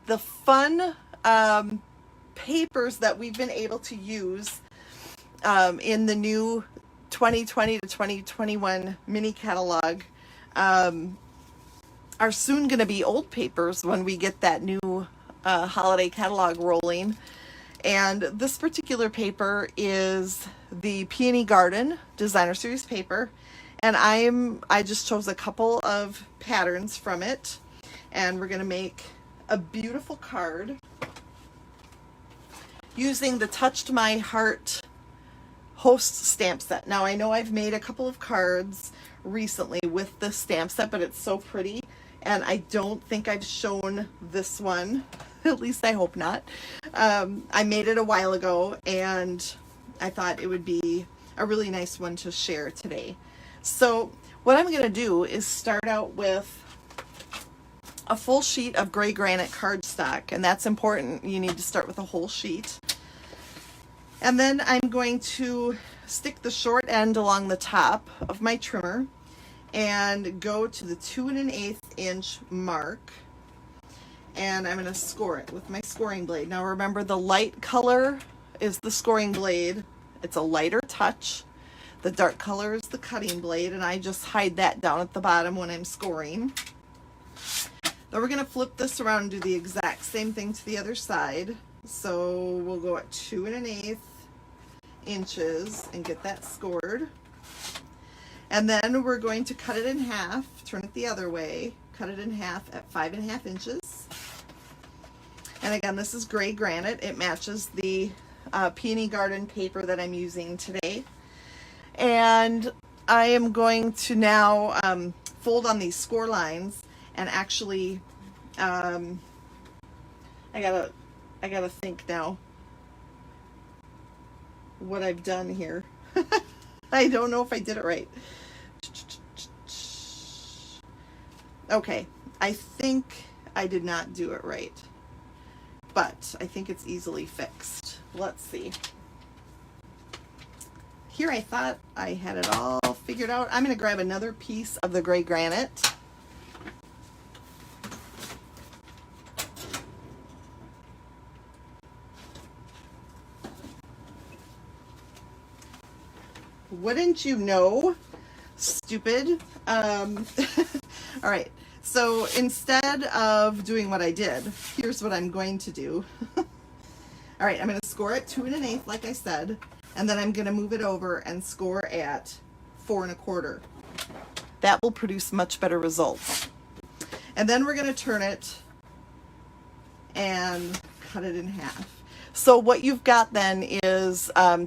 the fun papers that we've been able to use in the new 2020 to 2021 mini catalog are soon going to be old papers when we get that new holiday catalog rolling. And this particular paper is the Peony Garden Designer Series paper. And I just chose a couple of patterns from it. And we're going to make a beautiful card using the Touched My Heart Host stamp set. Now, I know I've made a couple of cards recently with the stamp set, but it's so pretty. And I don't think I've shown this one. At least I hope not. I made it a while ago, and I thought it would be a really nice one to share today. So what I'm going to do is start out with a full sheet of gray granite cardstock, and that's important. You need to start with a whole sheet. And then I'm going to stick the short end along the top of my trimmer and go to the 2 1/8 inch mark. And I'm going to score it with my scoring blade. Now remember, the light color is the scoring blade. It's a lighter touch. The dark color is the cutting blade, and I just hide that down at the bottom when I'm scoring. Then we're going to flip this around and do the exact same thing to the other side. So we'll go at 2 1/8 inches and get that scored. And then we're going to cut it in half, turn it the other way, cut it in half at 5 1/2 inches. And again, this is gray granite. It matches the Peony Garden paper that I'm using today. And I am going to now fold on these score lines and actually, I gotta think now what I've done here. I don't know if I did it right. Okay, I think I did not do it right, but I think it's easily fixed. Let's see. Here I thought I had it all figured out. I'm going to grab another piece of the gray granite. Wouldn't you know? Stupid. All right. So instead of doing what I did, here's what I'm going to do. All right, I'm going to score at 2 1/8, like I said, and then I'm going to move it over and score at 4 1/4. That will produce much better results. And then we're going to turn it and cut it in half. So what you've got then is a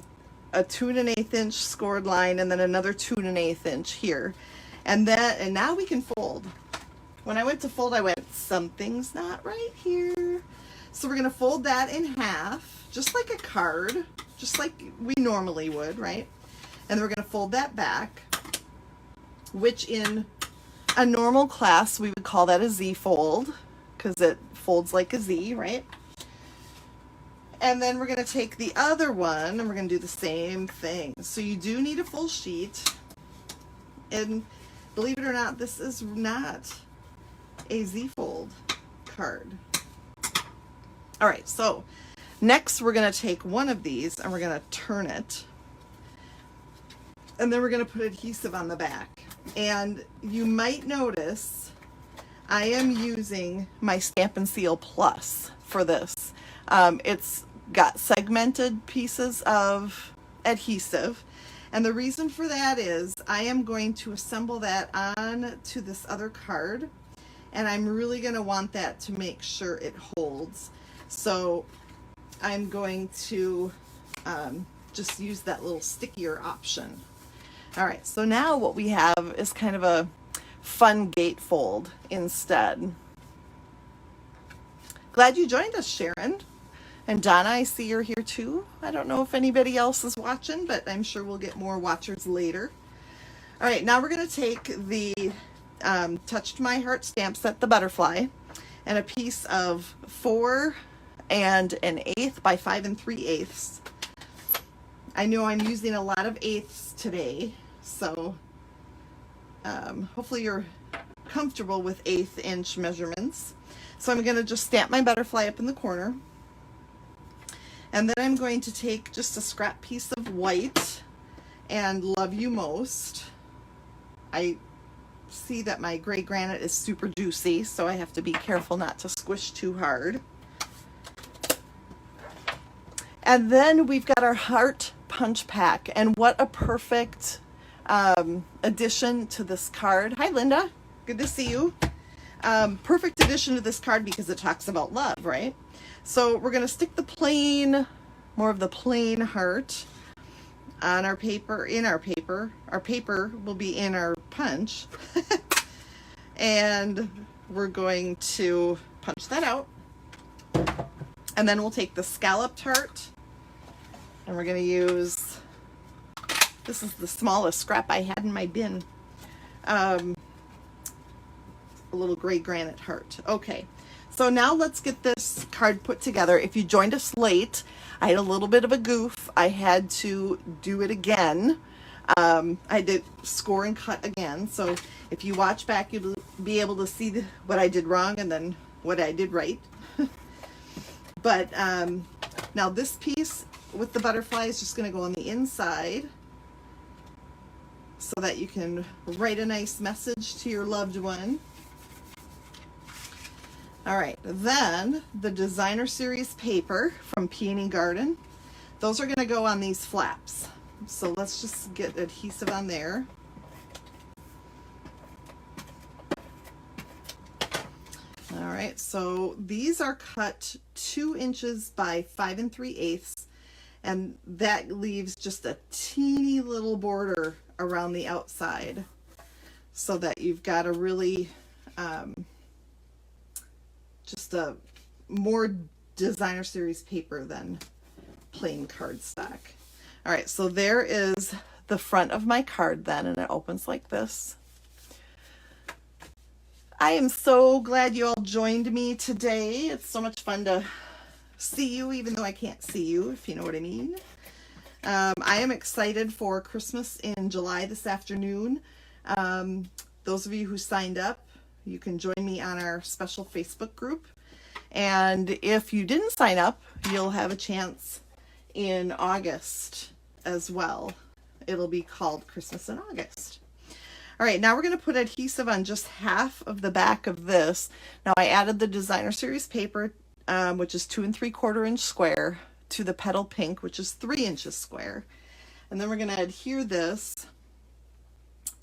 2 1/8 inch scored line, and then another 2 1/8 inch here. And now we can fold. When I went to fold, I went, something's not right here. So we're going to fold that in half, just like a card, just like we normally would, right? And then we're going to fold that back, which in a normal class, we would call that a Z fold, because it folds like a Z, right? And then we're going to take the other one, and we're going to do the same thing. So you do need a full sheet. And believe it or not, this is not a Z-fold card. All right, so next we're going to take one of these and we're going to turn it. And then we're going to put adhesive on the back. And you might notice I am using my Stampin' Seal Plus for this. It's got segmented pieces of adhesive. And the reason for that is I am going to assemble that on to this other card. And I'm really going to want that to make sure it holds. So I'm going to just use that little stickier option. All right, so now what we have is kind of a fun gatefold instead. Glad you joined us, Sharon. And Donna, I see you're here too. I don't know if anybody else is watching, but I'm sure we'll get more watchers later. All right, now we're going to take the Touched My Heart stamp set, the butterfly, and a piece of 4 1/8 by 5 3/8. I know I'm using a lot of eighths today, so hopefully you're comfortable with 1/8 inch measurements. So I'm going to just stamp my butterfly up in the corner. And then I'm going to take just a scrap piece of white and Love You Most. I see that my gray granite is super juicy, so I have to be careful not to squish too hard. And then we've got our heart punch pack, and what a perfect addition to this card. Hi, Linda. Good to see you. Perfect addition to this card because it talks about love, right? So we're going to stick the plain, more of the plain heart on our paper, in our paper. Our paper will be in our punch. And we're going to punch that out. And then we'll take the scalloped heart, and we're going to use, this is the smallest scrap I had in my bin, a little gray granite heart. Okay, so now let's get this card put together. If you joined us late, I had a little bit of a goof. I had to do it again. I did score and cut again. So if you watch back, you'll be able to see what I did wrong and then what I did right. But now this piece with the butterfly is just going to go on the inside so that you can write a nice message to your loved one. All right, then the Designer Series paper from Peony Garden. Those are going to go on these flaps. So let's just get adhesive on there. All right, so these are cut 2 inches by 5 3/8, and that leaves just a teeny little border around the outside so that you've got a really just a more Designer Series paper than plain cardstock. All right, so there is the front of my card then, and it opens like this. I am so glad you all joined me today. It's so much fun to see you, even though I can't see you, if you know what I mean. I am excited for Christmas in July this afternoon. Those of you who signed up, you can join me on our special Facebook group. And if you didn't sign up, you'll have a chance in August as well. It'll be called Christmas in August. All right, now we're going to put adhesive on just half of the back of this. Now I added the Designer Series paper, which is 2 3/4 inch square, to the Petal Pink, which is 3 inches square. And then we're going to adhere this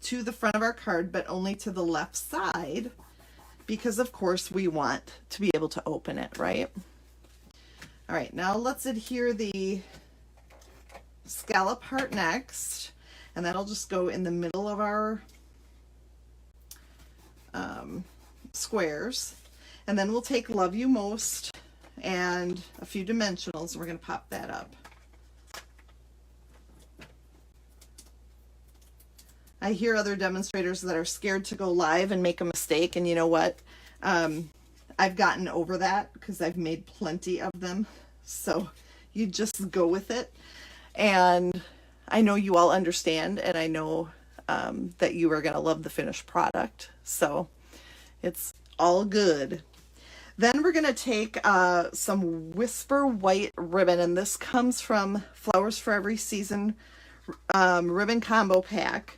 to the front of our card, but only to the left side, because of course we want to be able to open it, right? All right, now let's adhere the scallop heart next, and that'll just go in the middle of our squares. And then we'll take Love You Most and a few dimensionals, and we're going to pop that up. I hear other demonstrators that are scared to go live and make a mistake, and you know what? I've gotten over that because I've made plenty of them. So you just go with it. And I know you all understand, and I know that you are going to love the finished product. So it's all good. Then we're going to take some Whisper White ribbon, and this comes from Flowers for Every Season ribbon combo pack.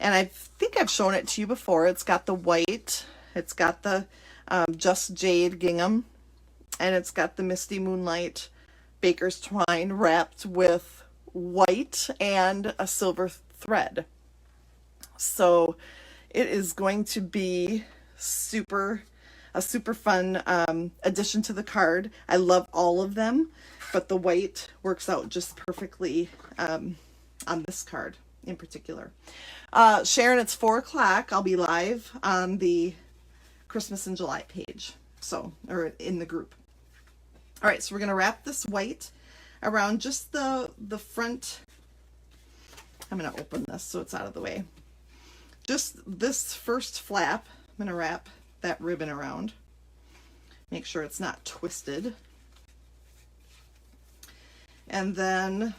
And I think I've shown it to you before. It's got the white, it's got the Just Jade gingham, and it's got the Misty Moonlight Baker's Twine wrapped with white and a silver thread. So it is going to be a super fun addition to the card. I love all of them, but the white works out just perfectly on this card in particular. Sharon, it's 4 o'clock. I'll be live on the Christmas in July page, or in the group. All right, so we're going to wrap this white around just the front. I'm going to open this so it's out of the way. Just this first flap, I'm going to wrap that ribbon around. Make sure it's not twisted. And then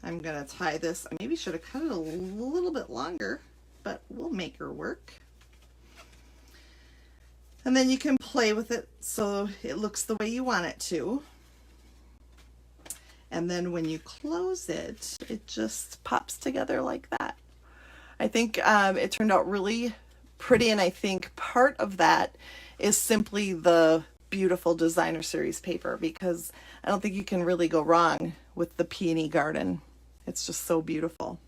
I'm going to tie this. I maybe should have cut it a little bit longer, but we'll make her work. And then you can play with it so it looks the way you want it to. And then when you close it, it just pops together like that. I think it turned out really pretty, and I think part of that is simply the beautiful designer series paper, because I don't think you can really go wrong with the Peony Garden. It's just so beautiful.